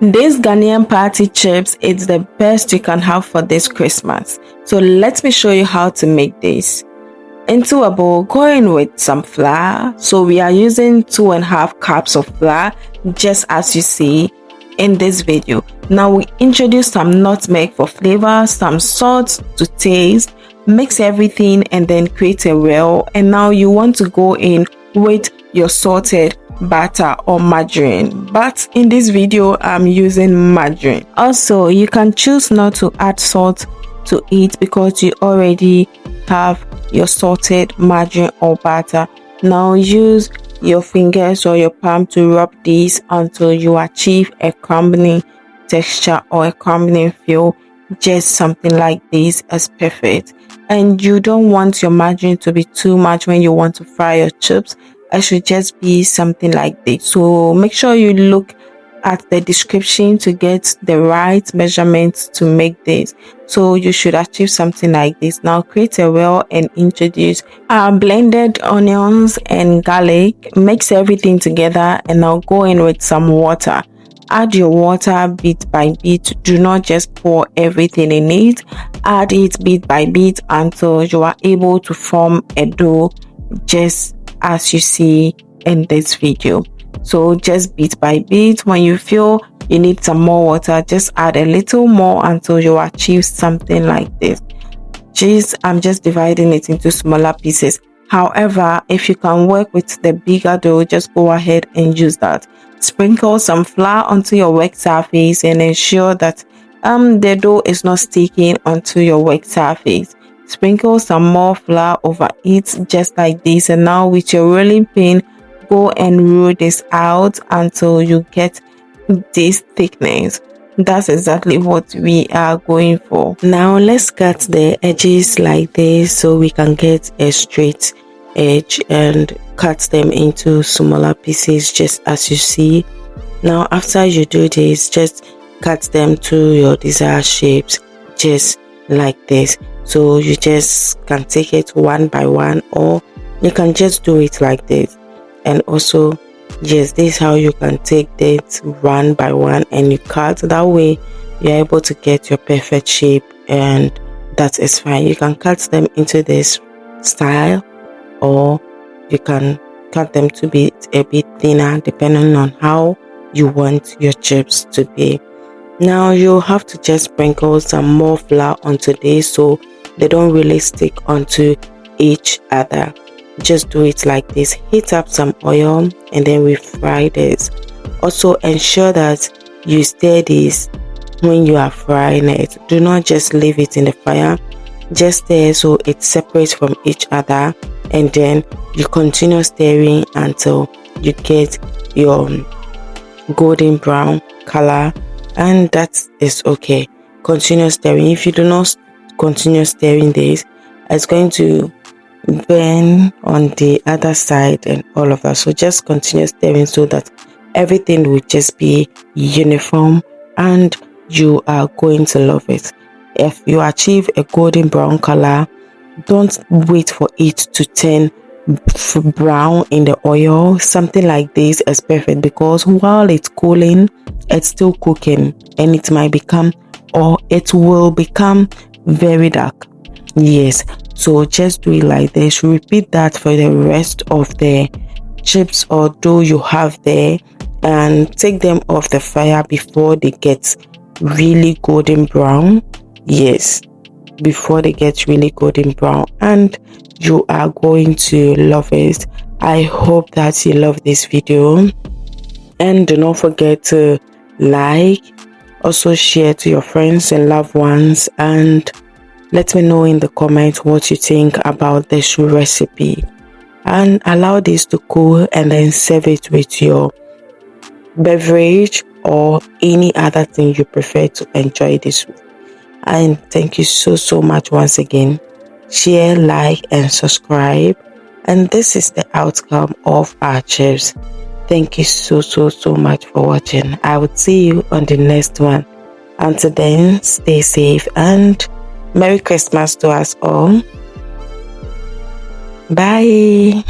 This Ghanaian Party Chips is the best you can have for this Christmas. So let me show you how to make this. Into a bowl, go in with some flour. So we are using 2.5 cups of flour, just as you see in this video. Now we introduce some nutmeg for flavor, some salt to taste, mix everything and then create a roll. And now you want to go in with your salted butter or margarine, but in this video I'm using margarine. Also, you can choose not to add salt to it because you already have your salted margarine or butter. Now use your fingers or your palm to rub these until you achieve a crumbling texture or a crumbling feel. Just something like this is perfect. And you don't want your margarine to be too much when you want to fry your chips. It should just be something like this. So make sure you look at the description to get the right measurements to make this. So you should achieve something like this. Now create a roll and introduce blended onions and garlic. Mix everything together and now go in with some water. Add your water bit by bit. Do not just pour everything in it. Add it bit by bit until you are able to form a dough, just as you see in this video. So just bit by bit. When you feel you need some more water, just add a little more until you achieve something like this. I'm just dividing it into smaller pieces. However, if you can work with the bigger dough, just go ahead and use that. Sprinkle some flour onto your work surface and ensure that the dough is not sticking onto your work surface. Sprinkle some more flour over it, just like this. And now with your rolling pin, go and roll this out until you get this thickness. That's exactly what we are going for. Now let's cut the edges like this so we can get a straight edge and cut them into smaller pieces, just as you see. Now after you do this, just cut them to your desired shapes, just like this. So you just can take it one by one, or you can just do it like this. And also, yes, this is how you can take it one by one and you cut. That way you're able to get your perfect shape, and that is fine. You can cut them into this style, or you can cut them to be a bit thinner depending on how you want your chips to be. Now you have to just sprinkle some more flour onto this so they don't really stick onto each other. Just do it like this. Heat up some oil and then we fry this. Also ensure that you stir this when you are frying it. Do not just leave it in the fire. Just stir so it separates from each other, and then you continue stirring until you get your golden brown color, and that is okay. Continue stirring. If you do not continue stirring this, it's going to burn on the other side and all of that. So just continue stirring so that everything will just be uniform and you are going to love it. If you achieve a golden brown color, don't wait for it to turn brown in the oil. Something like this is perfect because while it's cooling, it's still cooking and it might become, or it will become, very dark. Yes, so just do it like this. Repeat that for the rest of the chips or dough you have there, and take them off the fire before they get really golden brown. Yes, before they get really golden brown, and you are going to love it. I hope that you love this video, and do not forget to like, also share to your friends and loved ones, and let me know in the comments what you think about this recipe. And allow this to cool and then serve it with your beverage or any other thing you prefer to enjoy this with. And thank you so much once again. Share, like and subscribe. And this is the outcome of our chips. Thank you so much for watching. I will see you on the next one. Until then, stay safe and Merry Christmas to us all. Bye.